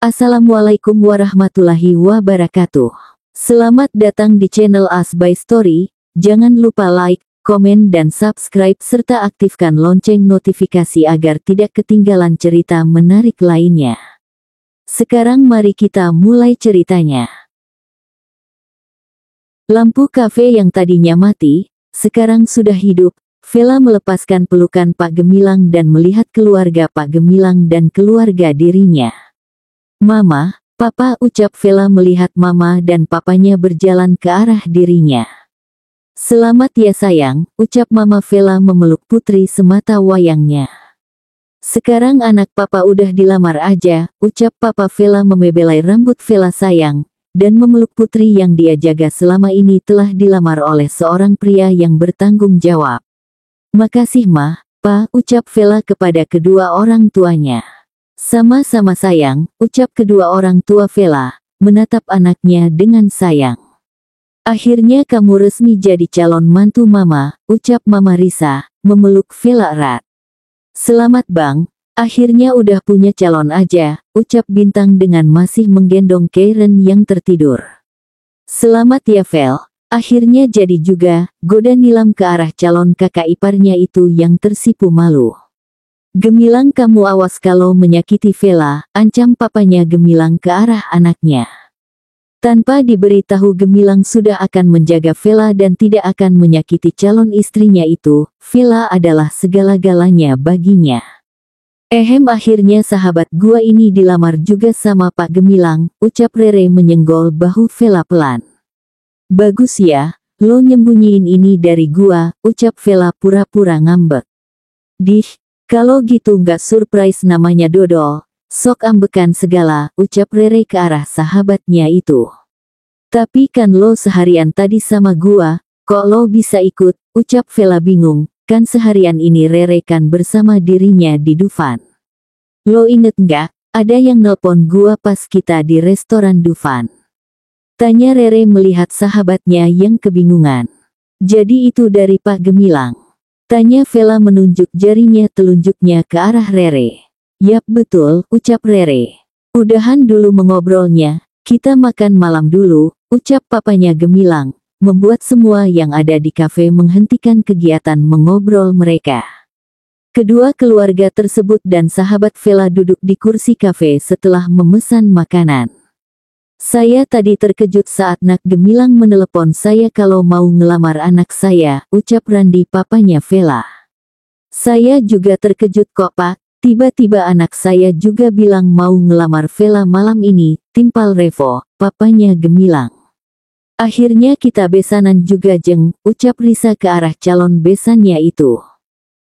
Assalamualaikum warahmatullahi wabarakatuh. Selamat datang di channel As by Story. Jangan lupa like, komen dan subscribe serta aktifkan lonceng notifikasi agar tidak ketinggalan cerita menarik lainnya. Sekarang mari kita mulai ceritanya. Lampu kafe yang tadinya mati, sekarang sudah hidup. Vela melepaskan pelukan Pak Gemilang dan melihat keluarga Pak Gemilang dan keluarga dirinya. Mama, Papa, ucap Vela melihat Mama dan Papanya berjalan ke arah dirinya. Selamat ya sayang, ucap Mama Vela memeluk putri semata wayangnya. Sekarang anak Papa udah dilamar aja, ucap Papa Vela membelai rambut Vela sayang, dan memeluk putri yang dia jaga selama ini telah dilamar oleh seorang pria yang bertanggung jawab. Makasih Ma, Pa, ucap Vela kepada kedua orang tuanya. Sama-sama sayang, ucap kedua orang tua Vela, menatap anaknya dengan sayang. Akhirnya kamu resmi jadi calon mantu Mama, ucap Mama Risa, memeluk Vela erat. Selamat Bang, akhirnya udah punya calon aja, ucap Bintang dengan masih menggendong Karen yang tertidur. Selamat ya Vel, akhirnya jadi juga, goda Nilam ke arah calon kakak iparnya itu yang tersipu malu. Gemilang kamu awas kalau menyakiti Vela, ancam papanya Gemilang ke arah anaknya. Tanpa diberitahu Gemilang sudah akan menjaga Vela dan tidak akan menyakiti calon istrinya itu, Vela adalah segala-galanya baginya. Akhirnya sahabat gua ini dilamar juga sama Pak Gemilang, ucap Rere menyenggol bahu Vela pelan. Bagus ya, lo nyembunyiin ini dari gua, ucap Vela pura-pura ngambek. Dih. Kalau gitu nggak surprise namanya dodol, sok ambekan segala, ucap Rere ke arah sahabatnya itu. Tapi kan lo seharian tadi sama gua, kok lo bisa ikut, ucap Vela bingung, kan seharian ini Rere kan bersama dirinya di Dufan. Lo inget nggak, ada yang nelpon gua pas kita di restoran Dufan? Tanya Rere melihat sahabatnya yang kebingungan. Jadi itu dari Pak Gemilang? Tanya Vela menunjuk jarinya telunjuknya ke arah Rere. Yap betul, ucap Rere. Udahan dulu mengobrolnya, kita makan malam dulu, ucap papanya Gemilang, membuat semua yang ada di kafe menghentikan kegiatan mengobrol mereka. Kedua keluarga tersebut dan sahabat Vela duduk di kursi kafe setelah memesan makanan. Saya tadi terkejut saat Nak Gemilang menelepon saya kalau mau ngelamar anak saya, ucap Randi papanya Vela. Saya juga terkejut kok Pak, tiba-tiba anak saya juga bilang mau ngelamar Vela malam ini, timpal Revo, papanya Gemilang. Akhirnya kita besanan juga Jeng, ucap Risa ke arah calon besannya itu.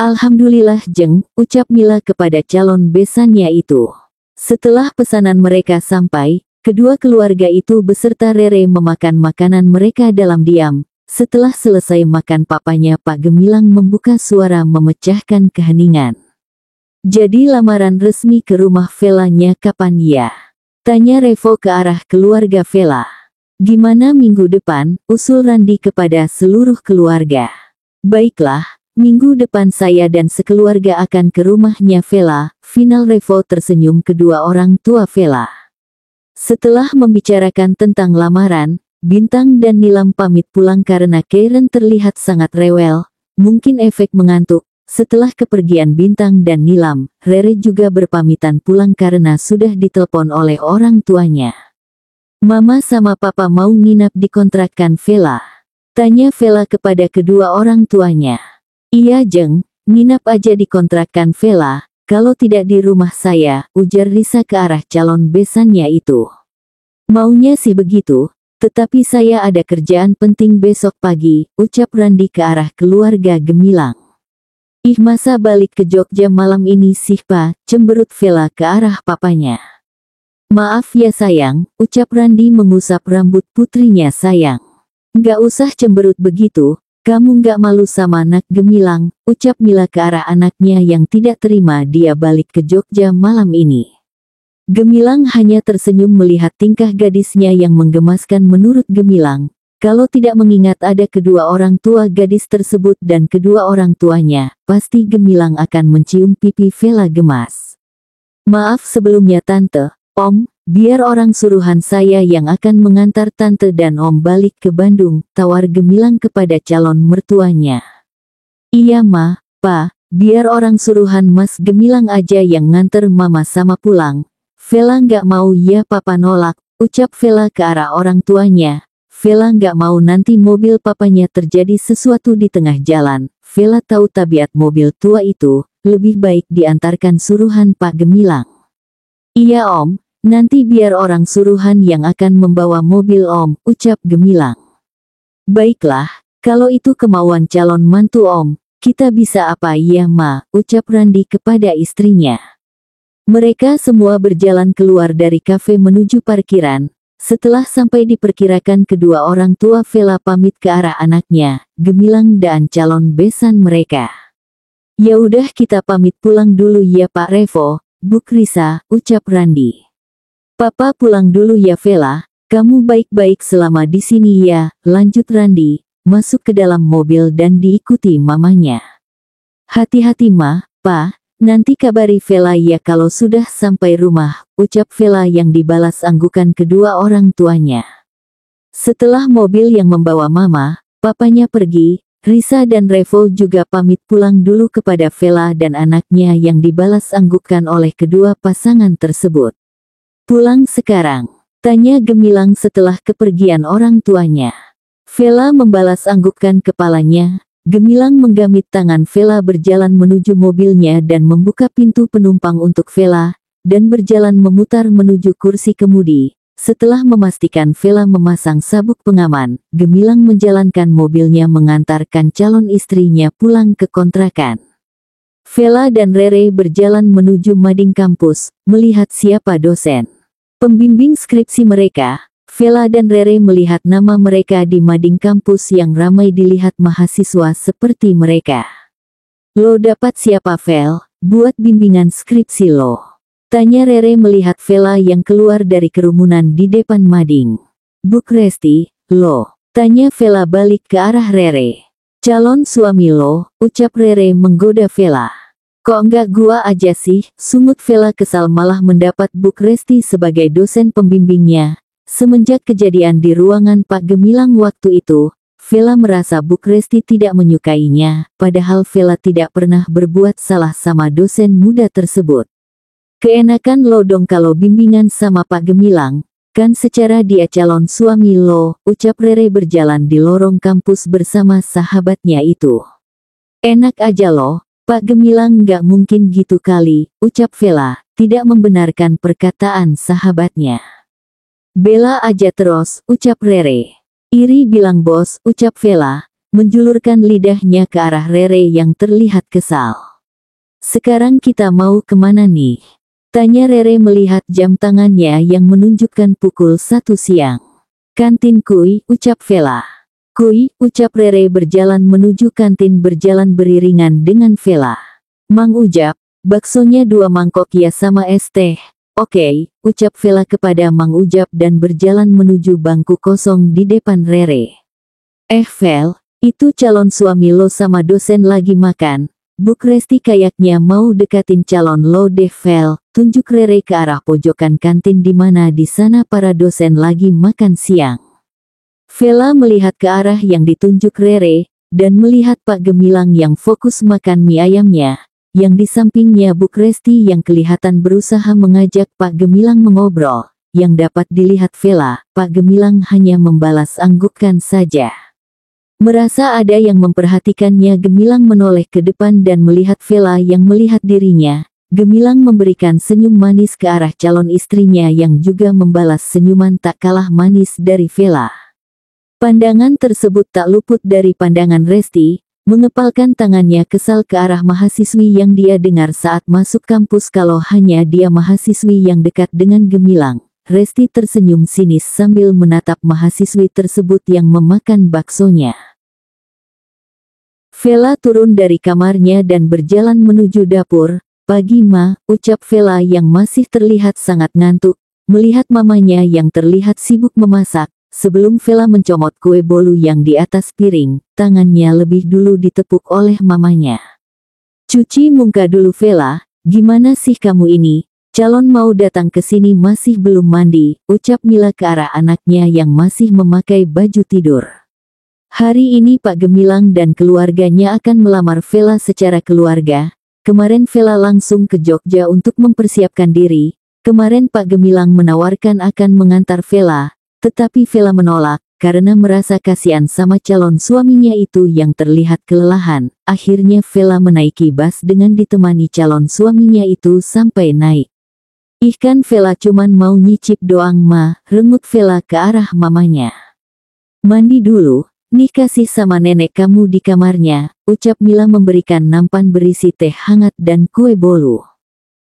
Alhamdulillah Jeng, ucap Mila kepada calon besannya itu. Setelah pesanan mereka sampai, kedua keluarga itu beserta Rere memakan makanan mereka dalam diam. Setelah selesai makan papanya Pak Gemilang membuka suara memecahkan keheningan. Jadi lamaran resmi ke rumah Velanya kapan ya? Tanya Revo ke arah keluarga Vela. Gimana minggu depan, usul Randi kepada seluruh keluarga. Baiklah, minggu depan saya dan sekeluarga akan ke rumahnya Vela, final Revo tersenyum kedua orang tua Vela. Setelah membicarakan tentang lamaran, Bintang dan Nilam pamit pulang karena Karen terlihat sangat rewel, mungkin efek mengantuk. Setelah kepergian Bintang dan Nilam, Rere juga berpamitan pulang karena sudah ditelepon oleh orang tuanya. Mama sama Papa mau nginap di kontrakan Vela? Tanya Vela kepada kedua orang tuanya. Iya Jeng, nginap aja di kontrakan Vela. Kalau tidak di rumah saya, ujar Risa ke arah calon besannya itu. Maunya sih begitu, tetapi saya ada kerjaan penting besok pagi, ucap Randi ke arah keluarga Gemilang. Ih masa balik ke Jogja malam ini sih Pa, cemberut Vela ke arah papanya. Maaf ya sayang, ucap Randi mengusap rambut putrinya sayang. Nggak usah cemberut begitu. Kamu nggak malu sama Nak Gemilang, ucap Mila ke arah anaknya yang tidak terima dia balik ke Jogja malam ini. Gemilang hanya tersenyum melihat tingkah gadisnya yang menggemaskan menurut Gemilang. Kalau tidak mengingat ada kedua orang tua gadis tersebut dan kedua orang tuanya, pasti Gemilang akan mencium pipi Vela gemas. Maaf sebelumnya Tante, Om, biar orang suruhan saya yang akan mengantar tante dan Om balik ke Bandung, tawar Gemilang kepada calon mertuanya. Iya Ma, Pa, biar orang suruhan Mas Gemilang aja yang nganter Mama sama pulang. Vela nggak mau. Ya Papa nolak, ucap Vela ke arah orang tuanya. Vela nggak mau nanti mobil papanya terjadi sesuatu di tengah jalan. Vela tahu tabiat mobil tua itu, lebih baik diantarkan suruhan Pak Gemilang. Iya Om, nanti biar orang suruhan yang akan membawa mobil Om, ucap Gemilang. Baiklah, kalau itu kemauan calon mantu Om, kita bisa apa? Iya Ma, ucap Randi kepada istrinya. Mereka semua berjalan keluar dari kafe menuju parkiran. Setelah sampai diperkirakan, kedua orang tua Vela pamit ke arah anaknya, Gemilang dan calon besan mereka. Ya udah kita pamit pulang dulu ya Pak Revo, Bu Krisa, ucap Randi. Papa pulang dulu ya Vela, kamu baik-baik selama di sini ya, lanjut Randi, masuk ke dalam mobil dan diikuti mamanya. Hati-hati Ma, Pa, nanti kabari Vela ya kalau sudah sampai rumah, ucap Vela yang dibalas anggukan kedua orang tuanya. Setelah mobil yang membawa Mama, Papanya pergi, Risa dan Revo juga pamit pulang dulu kepada Vela dan anaknya yang dibalas anggukan oleh kedua pasangan tersebut. Pulang sekarang, tanya Gemilang setelah kepergian orang tuanya. Vela membalas anggukan kepalanya. Gemilang menggamit tangan Vela berjalan menuju mobilnya dan membuka pintu penumpang untuk Vela, dan berjalan memutar menuju kursi kemudi. Setelah memastikan Vela memasang sabuk pengaman, Gemilang menjalankan mobilnya mengantarkan calon istrinya pulang ke kontrakan. Vela dan Rere berjalan menuju mading kampus, melihat siapa dosen pembimbing skripsi mereka. Vela dan Rere melihat nama mereka di mading kampus yang ramai dilihat mahasiswa seperti mereka. Lo dapat siapa Vel, buat bimbingan skripsi lo? Tanya Rere melihat Vela yang keluar dari kerumunan di depan mading. Bu Resti, lo? Tanya Vela balik ke arah Rere. Calon suami lo, ucap Rere menggoda Vela. Kok enggak gua aja sih, sungut Vela kesal malah mendapat Bu Resti sebagai dosen pembimbingnya. Semenjak kejadian di ruangan Pak Gemilang waktu itu, Vela merasa Bu Resti tidak menyukainya, padahal Vela tidak pernah berbuat salah sama dosen muda tersebut. Keenakan lo dong kalau bimbingan sama Pak Gemilang, kan secara dia calon suami lo, ucap Rere berjalan di lorong kampus bersama sahabatnya itu. Enak aja lo, Pak Gemilang nggak mungkin gitu kali, ucap Vela, tidak membenarkan perkataan sahabatnya. Bela aja terus, ucap Rere. Iri bilang bos, ucap Vela, menjulurkan lidahnya ke arah Rere yang terlihat kesal. Sekarang kita mau kemana nih? Tanya Rere melihat jam tangannya yang menunjukkan pukul 1 siang. Kantin Kui, ucap Vela. Kui, ucap Rere berjalan menuju kantin berjalan beriringan dengan Vela. Mang Ujap, baksonya 2 mangkok ya sama es teh. Oke, ucap Vela kepada Mang Ujap dan berjalan menuju bangku kosong di depan Rere. Vel, itu calon suami lo sama dosen lagi makan. Bu Resti kayaknya mau dekatin calon lo deh Vel, tunjuk Rere ke arah pojokan kantin di mana di sana para dosen lagi makan siang. Vela melihat ke arah yang ditunjuk Rere, dan melihat Pak Gemilang yang fokus makan mie ayamnya. Yang di sampingnya Bu Resti yang kelihatan berusaha mengajak Pak Gemilang mengobrol. Yang dapat dilihat Vela, Pak Gemilang hanya membalas anggukan saja. Merasa ada yang memperhatikannya, Gemilang menoleh ke depan dan melihat Vela yang melihat dirinya. Gemilang memberikan senyum manis ke arah calon istrinya yang juga membalas senyuman tak kalah manis dari Vela. Pandangan tersebut tak luput dari pandangan Resti. Mengepalkan tangannya kesal ke arah mahasiswi yang dia dengar saat masuk kampus kalau hanya dia mahasiswi yang dekat dengan Gemilang. Resti tersenyum sinis sambil menatap mahasiswi tersebut yang memakan baksonya. Vela turun dari kamarnya dan berjalan menuju dapur. Pagi Ma, ucap Vela yang masih terlihat sangat ngantuk, melihat mamanya yang terlihat sibuk memasak. Sebelum Vela mencomot kue bolu yang di atas piring, tangannya lebih dulu ditepuk oleh mamanya. Cuci muka dulu Vela, gimana sih kamu ini? Calon mau datang ke sini masih belum mandi, ucap Mila ke arah anaknya yang masih memakai baju tidur. Hari ini Pak Gemilang dan keluarganya akan melamar Vela secara keluarga. Kemarin Vela langsung ke Jogja untuk mempersiapkan diri. Kemarin Pak Gemilang menawarkan akan mengantar Vela, tetapi Vela menolak, karena merasa kasihan sama calon suaminya itu yang terlihat kelelahan. Akhirnya Vela menaiki bus dengan ditemani calon suaminya itu sampai naik. Ih kan Vela cuman mau nyicip doang ma, rengut Vela ke arah mamanya. Mandi dulu, nih kasih sama nenek kamu di kamarnya, ucap Mila memberikan nampan berisi teh hangat dan kue bolu.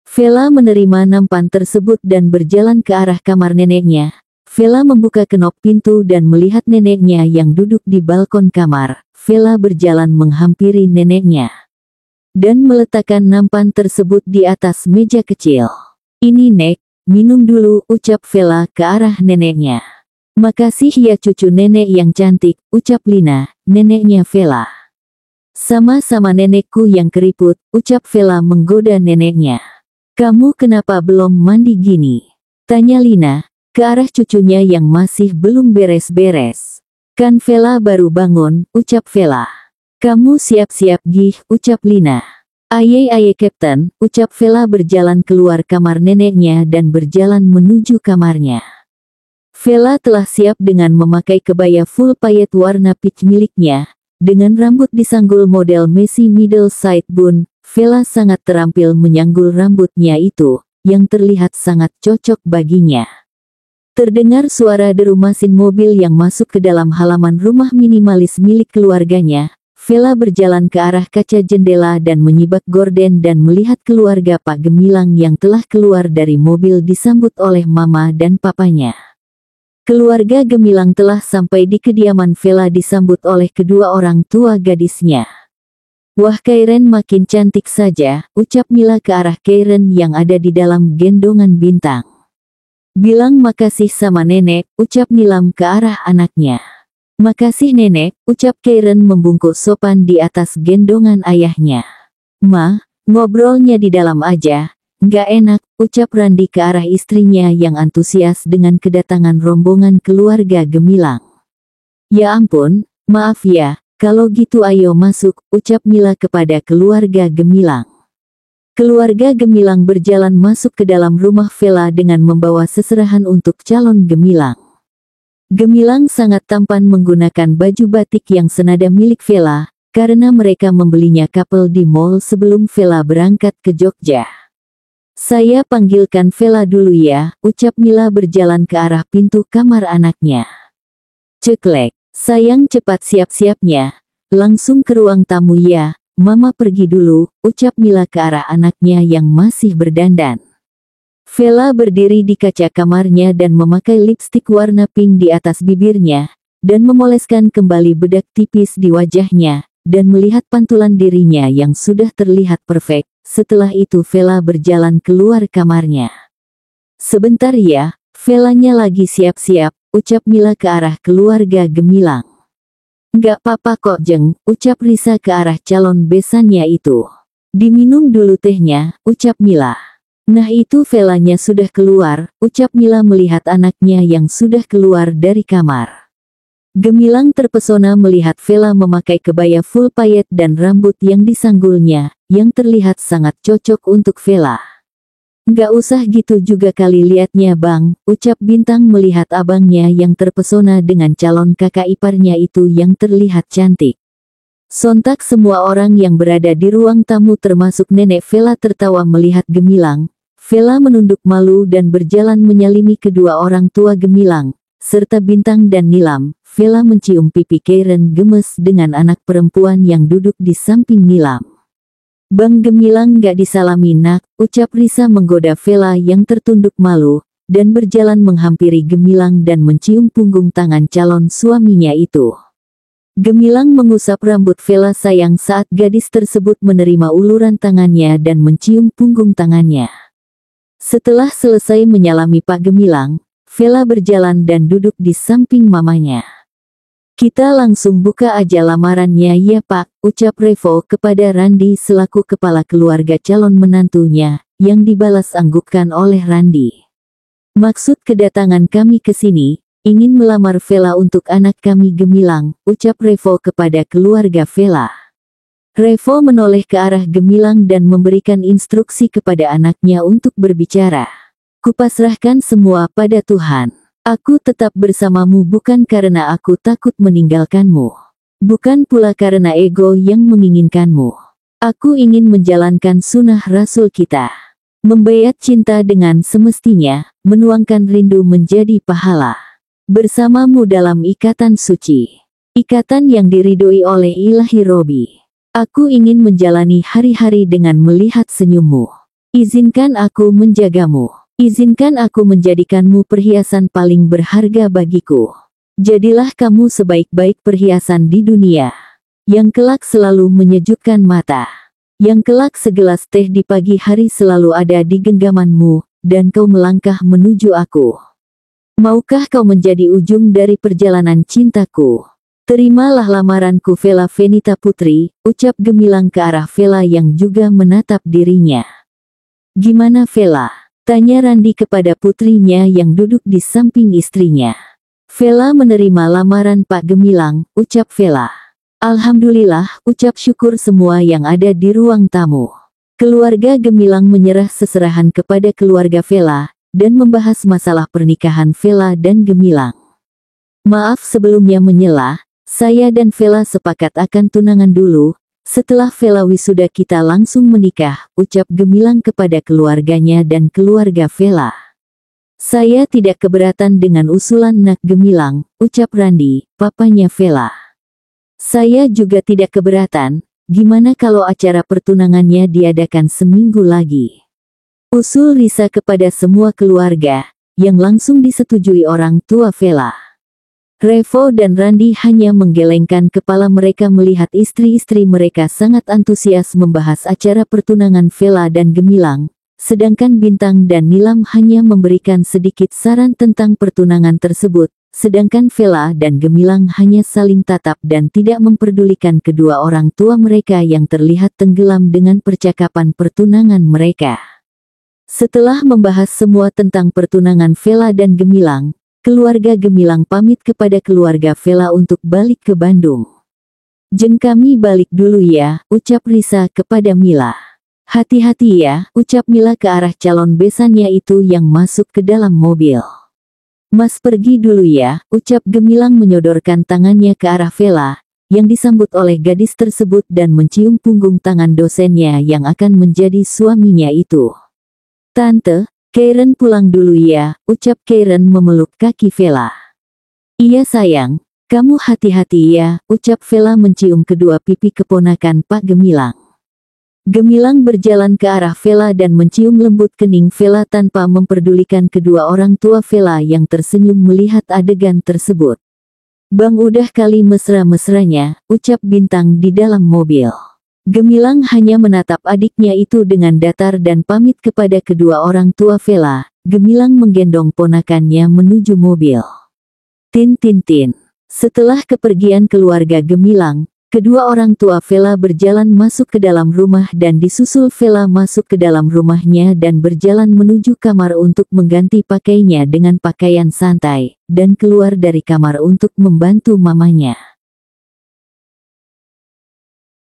Vela menerima nampan tersebut dan berjalan ke arah kamar neneknya. Vela membuka kenop pintu dan melihat neneknya yang duduk di balkon kamar. Vela berjalan menghampiri neneknya dan meletakkan nampan tersebut di atas meja kecil. Ini Nek, minum dulu, ucap Vela ke arah neneknya. Makasih ya cucu nenek yang cantik, ucap Lina, neneknya Vela. Sama-sama nenekku yang keriput, ucap Vela menggoda neneknya. Kamu kenapa belum mandi gini? Tanya Lina, ke arah cucunya yang masih belum beres-beres. Kan Vela baru bangun, ucap Vela. Kamu siap-siap gih, ucap Lina. Aye Kapten, ucap Vela berjalan keluar kamar neneknya dan berjalan menuju kamarnya. Vela telah siap dengan memakai kebaya full payet warna peach miliknya. Dengan rambut disanggul model Messi middle side bun, Vela sangat terampil menyanggul rambutnya itu, yang terlihat sangat cocok baginya. Terdengar suara deru mesin mobil yang masuk ke dalam halaman rumah minimalis milik keluarganya. Vela berjalan ke arah kaca jendela dan menyibak gorden dan melihat keluarga Pak Gemilang yang telah keluar dari mobil disambut oleh mama dan papanya. Keluarga Gemilang telah sampai di kediaman Vela disambut oleh kedua orang tua gadisnya. Wah Kairen makin cantik saja, ucap Mila ke arah Kairen yang ada di dalam gendongan Bintang. Bilang makasih sama nenek, ucap Nilam ke arah anaknya. Makasih nenek, ucap Kairen membungkuk sopan di atas gendongan ayahnya. Ma, ngobrolnya di dalam aja, nggak enak, ucap Randi ke arah istrinya yang antusias dengan kedatangan rombongan keluarga Gemilang. Ya ampun, maaf ya, kalau gitu ayo masuk, ucap Mila kepada keluarga Gemilang. Keluarga Gemilang berjalan masuk ke dalam rumah Vela dengan membawa seserahan untuk calon Gemilang. Gemilang sangat tampan menggunakan baju batik yang senada milik Vela, karena mereka membelinya couple di mall sebelum Vela berangkat ke Jogja. Saya panggilkan Vela dulu ya, ucap Mila berjalan ke arah pintu kamar anaknya. Ceklek, sayang cepat siap-siapnya, langsung ke ruang tamu ya, mama pergi dulu, ucap Mila ke arah anaknya yang masih berdandan. Vela berdiri di kaca kamarnya dan memakai lipstik warna pink di atas bibirnya, dan memoleskan kembali bedak tipis di wajahnya, dan melihat pantulan dirinya yang sudah terlihat perfect. Setelah itu Vela berjalan keluar kamarnya. Sebentar ya, Velanya lagi siap-siap, ucap Mila ke arah keluarga Gemilang. Nggak apa-apa kok Jeng, ucap Risa ke arah calon besannya itu. Diminum dulu tehnya, ucap Mila. Nah itu Velanya sudah keluar, ucap Mila melihat anaknya yang sudah keluar dari kamar. Gemilang terpesona melihat Vela memakai kebaya full payet dan rambut yang disanggulnya, yang terlihat sangat cocok untuk Vela. Nggak usah gitu juga kali liatnya bang, ucap Bintang melihat abangnya yang terpesona dengan calon kakak iparnya itu yang terlihat cantik. Sontak semua orang yang berada di ruang tamu termasuk nenek Vela tertawa melihat Gemilang. Vela menunduk malu dan berjalan menyalimi kedua orang tua Gemilang, serta Bintang dan Nilam. Vela mencium pipi Kairen gemes dengan anak perempuan yang duduk di samping Nilam. Bang Gemilang gak disalami nak, ucap Risa menggoda Vela yang tertunduk malu, dan berjalan menghampiri Gemilang dan mencium punggung tangan calon suaminya itu. Gemilang mengusap rambut Vela sayang saat gadis tersebut menerima uluran tangannya dan mencium punggung tangannya. Setelah selesai menyalami Pak Gemilang, Vela berjalan dan duduk di samping mamanya. Kita langsung buka aja lamarannya ya Pak, ucap Revo kepada Randi selaku kepala keluarga calon menantunya, yang dibalas anggukkan oleh Randi. Maksud kedatangan kami ke sini, ingin melamar Vela untuk anak kami Gemilang, ucap Revo kepada keluarga Vela. Revo menoleh ke arah Gemilang dan memberikan instruksi kepada anaknya untuk berbicara. Kupasrahkan semua pada Tuhan. Aku tetap bersamamu bukan karena aku takut meninggalkanmu. Bukan pula karena ego yang menginginkanmu. Aku ingin menjalankan sunnah Rasul kita. Membayat cinta dengan semestinya, menuangkan rindu menjadi pahala. Bersamamu dalam ikatan suci. Ikatan yang diridhoi oleh Ilahi Robi. Aku ingin menjalani hari-hari dengan melihat senyummu. Izinkan aku menjagamu. Izinkan aku menjadikanmu perhiasan paling berharga bagiku. Jadilah kamu sebaik-baik perhiasan di dunia. Yang kelak selalu menyejukkan mata. Yang kelak segelas teh di pagi hari selalu ada di genggamanmu, dan kau melangkah menuju aku. Maukah kau menjadi ujung dari perjalanan cintaku? Terimalah lamaranku Vela Venita Putri, ucap Gemilang ke arah Vela yang juga menatap dirinya. Gimana Vela? Tanya Randi kepada putrinya yang duduk di samping istrinya. Vela menerima lamaran Pak Gemilang, ucap Vela. Alhamdulillah, ucap syukur semua yang ada di ruang tamu. Keluarga Gemilang menyerah seserahan kepada keluarga Vela, dan membahas masalah pernikahan Vela dan Gemilang. Maaf sebelumnya menyela, saya dan Vela sepakat akan tunangan dulu. Setelah Vela wisuda kita langsung menikah, ucap Gemilang kepada keluarganya dan keluarga Vela. Saya tidak keberatan dengan usulan Nak Gemilang, ucap Randi, papanya Vela. Saya juga tidak keberatan, gimana kalau acara pertunangannya diadakan seminggu lagi? Usul Risa kepada semua keluarga, yang langsung disetujui orang tua Vela. Revo dan Randi hanya menggelengkan kepala mereka melihat istri-istri mereka sangat antusias membahas acara pertunangan Vela dan Gemilang, sedangkan Bintang dan Nilam hanya memberikan sedikit saran tentang pertunangan tersebut, sedangkan Vela dan Gemilang hanya saling tatap dan tidak memperdulikan kedua orang tua mereka yang terlihat tenggelam dengan percakapan pertunangan mereka. Setelah membahas semua tentang pertunangan Vela dan Gemilang, keluarga Gemilang pamit kepada keluarga Vela untuk balik ke Bandung. Jeng kami balik dulu ya, ucap Risa kepada Mila. Hati-hati ya, ucap Mila ke arah calon besannya itu yang masuk ke dalam mobil. Mas pergi dulu ya, ucap Gemilang menyodorkan tangannya ke arah Vela, yang disambut oleh gadis tersebut dan mencium punggung tangan dosennya yang akan menjadi suaminya itu. Tante, Karen pulang dulu ya, ucap Karen memeluk kaki Vela. Iya sayang, kamu hati-hati ya, ucap Vela mencium kedua pipi keponakan Pak Gemilang. Gemilang berjalan ke arah Vela dan mencium lembut kening Vela tanpa memperdulikan kedua orang tua Vela yang tersenyum melihat adegan tersebut. Bang udah kali mesra-mesranya, ucap Bintang di dalam mobil. Gemilang hanya menatap adiknya itu dengan datar dan pamit kepada kedua orang tua Vela. Gemilang menggendong ponakannya menuju mobil. Tin tin tin. Setelah kepergian keluarga Gemilang, kedua orang tua Vela berjalan masuk ke dalam rumah dan disusul Vela masuk ke dalam rumahnya dan berjalan menuju kamar untuk mengganti pakaiannya dengan pakaian santai, dan keluar dari kamar untuk membantu mamanya.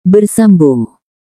Bersambung.